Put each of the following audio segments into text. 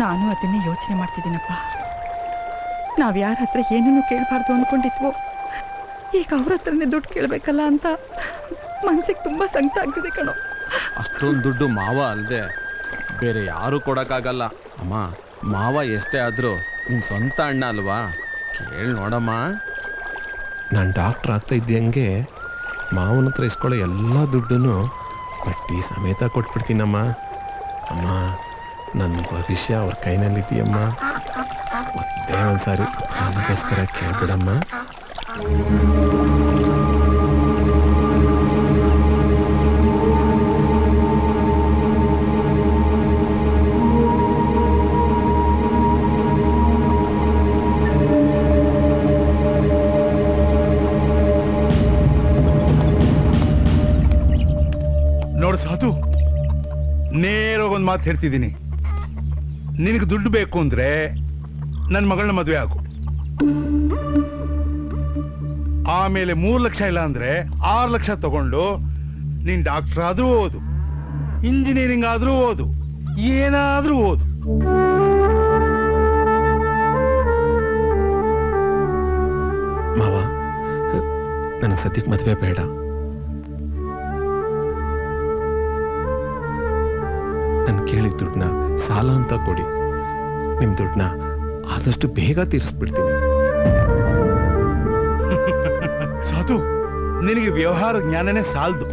ನಾನು ಅದನ್ನೇ ಯೋಚನೆ ಮಾಡ್ತಿದ್ದೀನಪ್ಪ. ನಾವು ಯಾರ ಹತ್ರ ಏನನ್ನೂ ಕೇಳಬಾರ್ದು ಅಂದ್ಕೊಂಡಿದ್ವೋ ಈಗ ಅವ್ರ ಹತ್ರನೇ ದುಡ್ಡು ಕೇಳಬೇಕಲ್ಲ ಅಂತ ಮನ್ಸಿಗೆ ತುಂಬ ಸಂಕಟ ಆಗ್ತಿದೆ ಕಣೋ. ಅಷ್ಟೊಂದು ದುಡ್ಡು ಮಾವ ಅಲ್ಲದೆ ಬೇರೆ ಯಾರೂ ಕೊಡೋಕ್ಕಾಗಲ್ಲ ಅಮ್ಮ. ಮಾವ ಎಷ್ಟೇ ಆದರೂ ನಿನ್ನ ಸ್ವಂತ ಅಣ್ಣ ಅಲ್ವಾ, ಕೇಳಿ ನೋಡಮ್ಮ. ನಾನು ಡಾಕ್ಟ್ರ್ ಆಗ್ತಾ ಇದ್ದಂಗೆ ಮಾವನ ಹತ್ರ ಇಸ್ಕೊಳ್ಳೋ ಎಲ್ಲ ದುಡ್ಡನ್ನು ಬಡ್ಡಿ ಸಮೇತ ಕೊಟ್ಬಿಡ್ತೀನಮ್ಮ. ಅಮ್ಮ, ನನ್ನ ಭವಿಷ್ಯ ಅವ್ರ ಕೈನಲ್ಲಿದ್ದೀಯಮ್ಮ. ಒಂದೇ ಒಂದ್ಸಾರಿ ನನಗೋಸ್ಕರ ಕೇಳ್ಬಿಡಮ್ಮ. ನೋಡು ಸಾಧು, ನೇರವಾಗಿ ಒಂದು ಮಾತು ಹೇಳ್ತಿದ್ದೀನಿ. ನಿನಗೆ ದುಡ್ಡು ಬೇಕು ಅಂದ್ರೆ ನನ್ನ ಮಗಳನ್ನ ಮದುವೆ ಆಗು. ಆಮೇಲೆ 3 ಲಕ್ಷ ಇಲ್ಲ ಅಂದ್ರೆ 6 ಲಕ್ಷ ತಗೊಂಡು ನೀನ್ ಡಾಕ್ಟರ್ ಆದ್ರೂ ಓದು, ಇಂಜಿನಿಯರಿಂಗ್ ಆದ್ರೂ ಓದು, ಏನಾದ್ರೂ ಓದು. ಮಾವ, ನನಗೆ ಸದ್ಯಕ್ಕೆ ಮದುವೆ ಬೇಡ. ನಾನು ಕೇಳಿದ ದುಡ್ಡನ್ನ ಸಾಲ ಅಂತ ಕೊಡಿ. ನಿಮ್ಮ ದುಡ್ಡನ್ನ ಆದಷ್ಟು ಬೇಗ ತೀರಿಸ್ಬಿಡ್ತೀನಿ. ಸಾಧು, ನಿನಗೆ ವ್ಯವಹಾರ ಜ್ಞಾನನೇ ಸಾಲದು.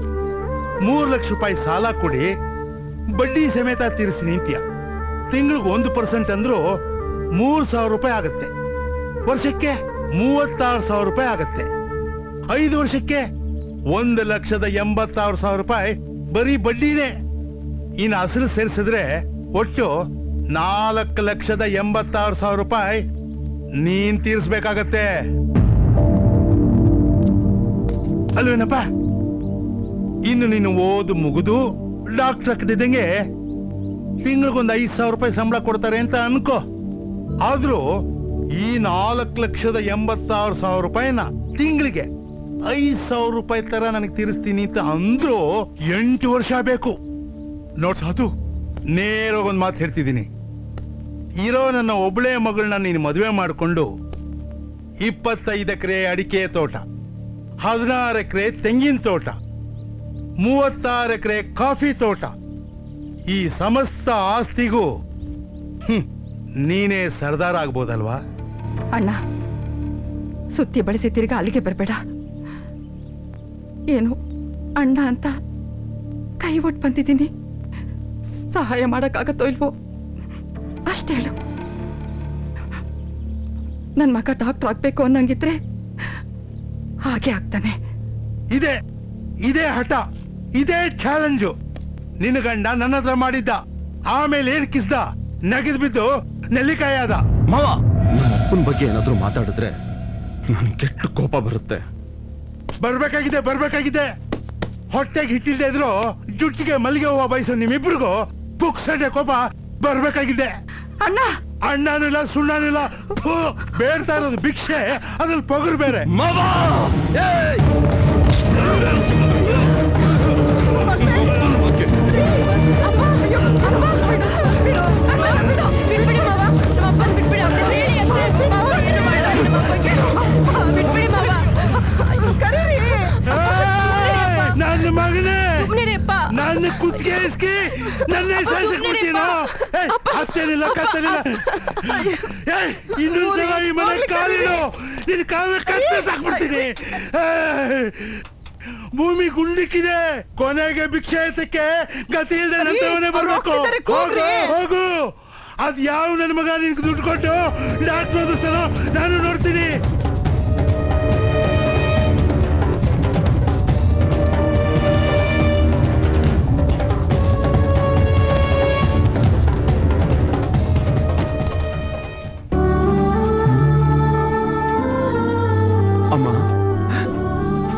3 ಲಕ್ಷ ರೂಪಾಯಿ ಸಾಲ ಕೊಡಿ, ಬಡ್ಡಿ ಸಮೇತ ತೀರಿಸಿ ನಿಂತ್ಯ. ತಿಂಗಳಿಗೆ 1% ಅಂದ್ರೂ 3,000 ರೂಪಾಯಿ ಆಗತ್ತೆ. ವರ್ಷಕ್ಕೆ 36,000 ರೂಪಾಯಿ ಆಗತ್ತೆ. 5 ವರ್ಷಕ್ಕೆ 1,86,000 ರೂಪಾಯಿ ಬರೀ ಬಡ್ಡಿನೇ. ಇನ್ನು ಅಸಲು ಸೇರಿಸಿದ್ರೆ ಒಟ್ಟು 4,86,000 ರೂಪಾಯಿ ನೀನ್ ತೀರಿಸ್ಬೇಕಾಗತ್ತೆ ಅಲ್ವೇನಪ್ಪ? ಇನ್ನು ನೀನು ಓದು ಮುಗಿದು ಡಾಕ್ಟರ್ ಹಾಕಿದಂಗೆ ತಿಂಗಳಿಗೊಂದು 5,000 ರೂಪಾಯಿ ಸಂಬಳ ಕೊಡ್ತಾರೆ ಅಂತ ಅನ್ಕೋ. ಆದ್ರೂ ಈ 4,86,000 ರೂಪಾಯಿನ ತಿಂಗಳಿಗೆ 5,000 ರೂಪಾಯಿ ತರ ನನಗೆ ತೀರಿಸ್ತೀನಿ ಅಂತ ಅಂದ್ರೂ 8 ವರ್ಷ ಬೇಕು. ನೋಡ್ ಸಾಧು, ನೇರವಾಗಿ ಒಂದು ಮಾತು ಹೇಳ್ತಿದ್ದೀನಿ. ಇರೋ ನನ್ನ ಒಬ್ಬಳೇ ಮಗಳನ್ನ ನೀನು ಮದುವೆ ಮಾಡಿಕೊಂಡು 25 ಎಕರೆ ಅಡಿಕೆ ತೋಟ, 16 ಎಕರೆ ತೆಂಗಿನ ತೋಟ, 36 ಎಕರೆ ಕಾಫಿ ತೋಟ, ಈ ಸಮಸ್ತ ಆಸ್ತಿಗೂ ನೀನೇ ಸರ್ದಾರ ಆಗ್ಬೋದಲ್ವಾ? ಅಣ್ಣ, ಸುತ್ತಿ ಬಳಸಿ ತಿರ್ಗಾ ಅಲ್ಲಿಗೆ ಬರಬೇಡ. ಏನು ಅಣ್ಣ ಅಂತ ಕೈ ಒಟ್ಟು ಬಂದಿದ್ದೀನಿ, ಸಹಾಯ ಮಾಡಕ್ಕಾಗತ್ತೋ ಇಲ್ವೋ ಅಷ್ಟೇ ಹೇಳು. ನನ್ನ ಮಗ ಡಾಕ್ಟರ್ ಆಗ್ಬೇಕು ಅನ್ನಂಗಿದ್ರೆ ಹಾಗೆ ಆಗ್ತಾನೆ. ಇದೇ ಹಠ, ಇದೇ ಚಾಲೆಂಜು ನಿನ್ನ ಗಂಡ ನನ್ನ ಹತ್ರ ಮಾಡಿದ್ದ. ಆಮೇಲೆ ಏನ್ ಕಿಸ್ದ, ನಗಿದ್ ಬಿದ್ದು ನೆಲ್ಲಿಕಾಯಿ ಆದ. ಮಾವ, ನನ್ನ ಅಪ್ಪನ ಬಗ್ಗೆ ಏನಾದ್ರೂ ಮಾತಾಡಿದ್ರೆ ನನ್ ಕೆಟ್ಟ ಕೋಪ ಬರುತ್ತೆ. ಬರ್ಬೇಕಾಗಿದೆ. ಹೊಟ್ಟೆಗೆ ಹಿಟ್ಟಿಲ್ದೇ ಇದ್ರು ಜುಟ್ಟಿಗೆ ಮಲ್ಲಿಗೆ ಹೂವ ಬಯಸೋ ನಿಮ್ಮಿಬ್ರಿಗೂ ಪುಕ್ಸಟೆ ಕೋಪ ಬರ್ಬೇಕಾಗಿದೆ. ಅಣ್ಣನಿಲ್ಲ ಸುಣ್ಣನಿಲ್ಲ, ಬೇಡ್ತಾ ಇರೋದು ಭಿಕ್ಷೆ, ಅದ್ರಲ್ಲಿ ಪೊಗರು ಬೇರೆ. ನನ್ನ ಮಗನೇ, ನನ್ನ ಕುತ್ತಿಗೆ ಇಸ್ಕಿ ನನ್ನ ಸಾಯಿಸ್ಬಿಡ್ತೀನೋ? ಹತ್ತೇನಿಲ್ಲ ಕತ್ತೇನಿಲ್ಲ. ಇನ್ನೊಂದ್ಸಲ ಈ ಮನೆ ಕಾಲಿಡು, ನಿನ್ನ ಕಾಲ ಕತ್ತರಿಸಾಕ್ಬಿಡ್ತೀನಿ. ಭೂಮಿ ಗುಂಡಿಕ್ಕಿದೆ, ಕೊನೆಗೆ ಭಿಕ್ಷೆ ಎತ್ತಕ್ಕೆ ಗತಿ ಇಲ್ಲದೆ ನಂತರವೇ ಬರ್ಬೇಕು. ಹೋಗು. ಅದ್ ಯಾವ ನನ್ನ ಮಗ ನಿನ್ಗೆ ದುಡ್ಡು ಕೊಟ್ಟು ಡಾಕ್ಟರ್ ಓದಿಸ್ತಾನೋ ನಾನು ನೋಡ್ತೀನಿ. ಅಮ್ಮ,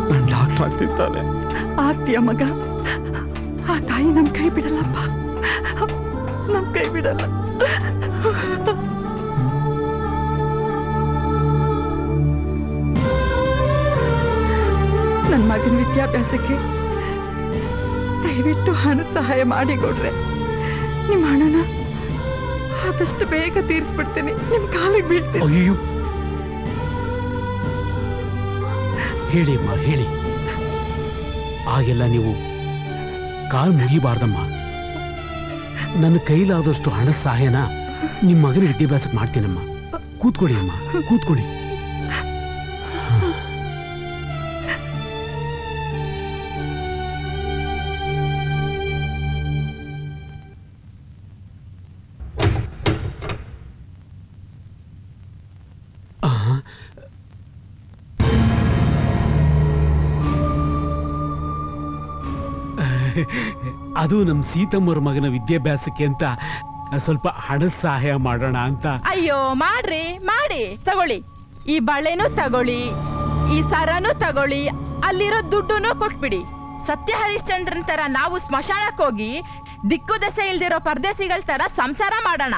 ನಾನು ಡಾಕ್ಟರ್ ಆಗ್ತಿದ್ದಾನೆ. ಆಗ್ತೀಯ ಮಗ. ಆ ತಾಯಿ ನಮ್ ಕೈ ಬಿಡಲ್ಲಪ್ಪ, ನಮ್ ಕೈ ಬಿಡಲ್ಲ. ನನ್ನ ಮಗನ ವಿದ್ಯಾಭ್ಯಾಸಕ್ಕೆ ದಯವಿಟ್ಟು ಹಣದ ಸಹಾಯ ಮಾಡಿ ಕೊಡ್ರೆ. ನಿಮ್ಮ ಹಣನ ಆ ಆದಷ್ಟು ಬೇಗ ತೀರಿಸ್ಬಿಡ್ತೀನಿ. ನಿಮ್ ಕಾಲಿಗೆ ಬೀಳ್ತೀನಿ. ಅಯ್ಯೋ, ಹೇಳಿ ಅಮ್ಮ, ಹೇಳಿ. ಆಗೆಲ್ಲ ನೀವು ಕಾಲು ಮುಗಿಬಾರ್ದಮ್ಮ. ನನ್ನ ಕೈಲಾದಷ್ಟು ಹಣ ಸಹಾಯನ ನಿಮ್ಮ ಮಗನ ವಿದ್ಯಾಭ್ಯಾಸಕ್ಕೆ ಮಾಡ್ತೀನಮ್ಮ. ಕೂತ್ಕೊಳ್ಳಿ ಅಮ್ಮ, ಕೂತ್ಕೊಳ್ಳಿ. ಅದು ನಮ್ಮ ಸೀತಮ್ಮರ ಮಗನ ವಿದ್ಯಾಭ್ಯಾಸಕ್ಕೆ ಅಂತ ಸ್ವಲ್ಪ ಹಣದ ಸಹಾಯ ಮಾಡೋಣ ಅಂತ. ಅಯ್ಯೋ ಮಾಡ್ರಿ, ಮಾಡಿ ತಗೊಳ್ಳಿ. ಈ ಬಳೆನೂ ತಗೊಳ್ಳಿ, ಈ ಸರನೂ ತಗೊಳ್ಳಿ, ಅಲ್ಲಿರೋ ದುಡ್ಡುನೂ ಕೊಟ್ಬಿಡಿ. ಸತ್ಯ ಹರಿಶ್ಚಂದ್ರನ್ ತರ ನಾವು ಸ್ಮಶಾನಕ್ಕೆ ಹೋಗಿ ದಿಕ್ಕು ದೆಸೆ ಇಲ್ದಿರೋ ಪರದೇಸಿಗಳ ತರ ಸಂಸಾರ ಮಾಡೋಣ.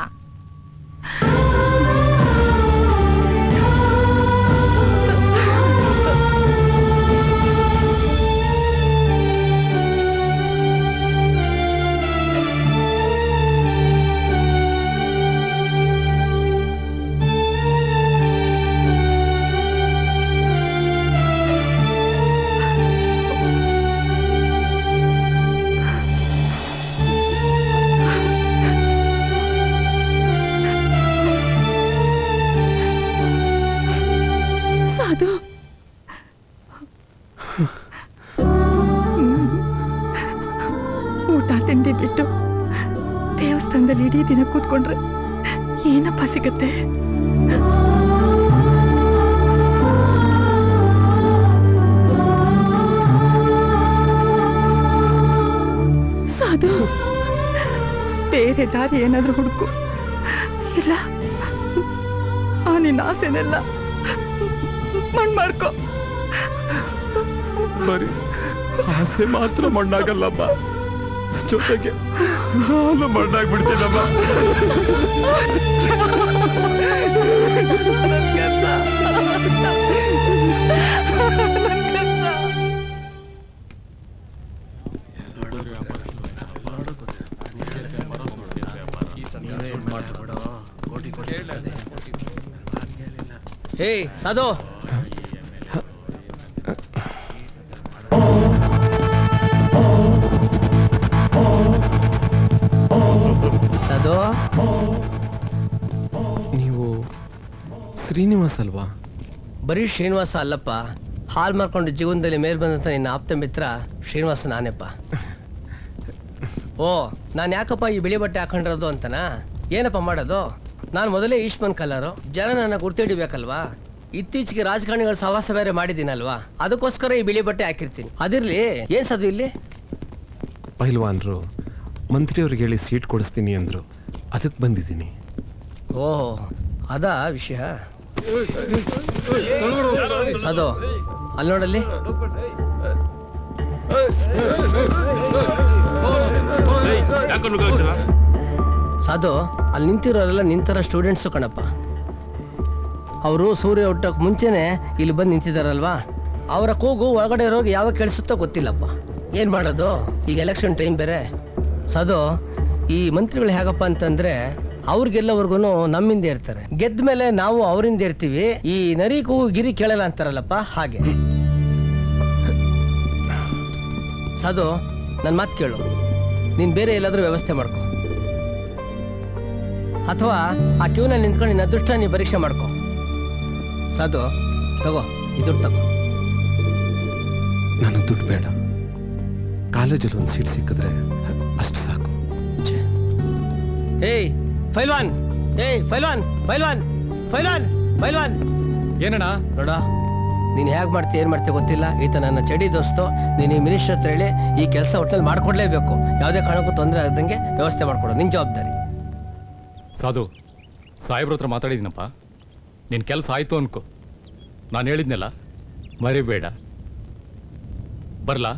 ಊಟ ತಿಂಡಿ ಬಿಟ್ಟು ದೇವಸ್ಥಾನದಲ್ಲಿ ಇಡೀ ದಿನ ಕೂತ್ಕೊಂಡ್ರೆ ಏನಪ್ಪ ಸಿಗತ್ತೆ? ಸಾಧು, ಬೇರೆ ದಾರಿ ಏನಾದ್ರೂ ಹುಡುಕು. ಇಲ್ಲ ನಿನ್ನ ಆಸೆನೆಲ್ಲ ಮಣ್ಣು ಮಾಡ್ಕೋ. ಬರೀ ಆಸೆ ಮಾತ್ರ ಮಣ್ಣಾಗಲ್ಲಮ್ಮ, ಜೊತೆಗೆ ನಾನು ಮಣ್ಣಾಗ್ಬಿಡ್ತೀನಮ್ಮ. ಏಯ್ ಸಾಧು, ಸಾಧು, ನೀವು ಶ್ರೀನಿವಾಸ್ ಅಲ್ವಾ? ಬರೀ ಶ್ರೀನಿವಾಸ ಅಲ್ಲಪ್ಪ, ಹಾಲ್ ಮಾರ್ಕೊಂಡು ಜೀವನದಲ್ಲಿ ಮೇಲ್ ಬಂದಂತ ನಿನ್ನ ಆಪ್ತ ಮಿತ್ರ ಶ್ರೀನಿವಾಸ ನಾನೇಪ್ಪ. ಓ, ನಾನು ಯಾಕಪ್ಪ ಈ ಬಿಳಿ ಬಟ್ಟೆ ಹಾಕೊಂಡಿರೋದು ಅಂತನಾ? ಏನಪ್ಪ ಮಾಡೋದು, ನಾನು ಮೊದಲೇ ಈಶ್ಮನ್ ಕಲರು, ಜನ ನನ್ನ ಗುರ್ತಿಡಿಬೇಕಲ್ವಾ. ಇತ್ತೀಚೆಗೆ ರಾಜಕಾರಣಿಗಳ ಸಹವಾಸ ಬೇರೆ ಮಾಡಿದ್ದೀನಲ್ವಾ, ಅದಕ್ಕೋಸ್ಕರ ಈ ಬಿಳಿ ಬಟ್ಟೆ ಹಾಕಿರ್ತೀನಿ. ಅದಿರ್ಲಿ, ಏನ್ ಸಾಧು ಇಲ್ಲಿ? ಪೈಲ್ವಾನ್ರು ಮಂತ್ರಿಯವ್ರಿಗೆ ಹೇಳಿ ಸೀಟ್ ಕೊಡಿಸ್ತೀನಿ ಅಂದ್ರು, ಅದಕ್ಕೆ ಬಂದಿದ್ದೀನಿ. ಓಹ್, ಅದಾ ವಿಷಯ. ಸಾಧು, ಅಲ್ಲಿ ನೋಡಲ್ಲಿ. ಸಾಧು, ಅಲ್ಲಿ ನಿಂತಿರೋರೆಲ್ಲ ನಿಂತರ ಸ್ಟೂಡೆಂಟ್ಸು ಕಣಪ್ಪ. ಅವರು ಸೂರ್ಯ ಹುಟ್ಟಕ್ಕೆ ಮುಂಚೆನೆ ಇಲ್ಲಿ ಬಂದು ನಿಂತಿದ್ದಾರಲ್ವಾ, ಅವರ ಕೂಗು ಒಳಗಡೆ ಇರೋಗಿ ಯಾವಾಗ ಕೇಳಿಸುತ್ತೋ ಗೊತ್ತಿಲ್ಲಪ್ಪ. ಏನು ಮಾಡೋದು, ಈಗ ಎಲೆಕ್ಷನ್ ಟೈಮ್ ಬೇರೆ. ಸಾಧು, ಈ ಮಂತ್ರಿಗಳು ಹೇಗಪ್ಪ ಅಂತಂದ್ರೆ ಅವ್ರಿಗೆಲ್ಲವರ್ಗು ನಮ್ಮಿಂದ ಇರ್ತಾರೆ, ಗೆದ್ದ ಮೇಲೆ ನಾವು ಅವರಿಂದ ಇರ್ತೀವಿ. ಈ ನರಿ ಕೂಗು ಗಿರಿ ಕೇಳಲ್ಲ ಅಂತಾರಲ್ಲಪ್ಪ, ಹಾಗೆ. ಸಾಧು, ನನ್ನ ಮಾತು ಕೇಳು, ನೀನು ಬೇರೆ ಎಲ್ಲಾದ್ರೂ ವ್ಯವಸ್ಥೆ ಮಾಡ್ಕೊ, ಅಥವಾ ಆ ಕ್ಯೂನಲ್ಲಿ ನಿಂತ್ಕೊಂಡು ನಿನ್ನ ಅದೃಷ್ಟ ನೀ ಪರೀಕ್ಷೆ ಮಾಡ್ಕೊ. ಸಾಧು, ತಗೋ, ಇದು ತಗೋ. ನನಗೆ ದುಡ್ಡು ಬೇಡ, ಕಾಲೇಜಲ್ಲಿ ಒಂದು ಸೀಟ್ ಸಿಕ್ಕಿದ್ರೆ ಅಷ್ಟು ಸಾಕು. ಏಯ್ ಫೈಲ್ವಾನ್, ಏಯ್ ಫೈಲ್ವಾನ್, ಫೈಲ್ವಾನ್, ಫೈಲ್ವಾನ್, ಫೈಲ್ವಾನ್. ಏನಣ್ಣ? ನೋಡ, ನೀನು ಹೇಗೆ ಮಾಡ್ತೀಯ ಏನು ಮಾಡ್ತೀಯ ಗೊತ್ತಿಲ್ಲ. ಈತ ನನ್ನ ಚಡಿ ದೋಸ್ತು. ನೀನು ಈ ಮಿನಿಸ್ಟರ್ ಹತ್ರ ಹೇಳಿ ಈ ಕೆಲಸ ಒಟ್ಟಲ್ಲಿ ಮಾಡ್ಕೊಡ್ಲೇಬೇಕು. ಯಾವುದೇ ಕಾರಣಕ್ಕೂ ತೊಂದರೆ ಆಗದಂಗೆ ವ್ಯವಸ್ಥೆ ಮಾಡ್ಕೊಡು, ನಿನ್ನ ಜವಾಬ್ದಾರಿ. ಸಾಧು, ಸಾಹೇಬ್ರ ಹತ್ರ ಮಾತಾಡಿದ್ದೀನಪ್ಪ, ನಿನ್ನ ಕೆಲಸ ಆಯ್ತು ಅನ್ಕೋ. ನಾನು ಹೇಳಿದ್ನಲ್ಲ, ಮರಿಬೇಡ. ಬರ್ಲಾ?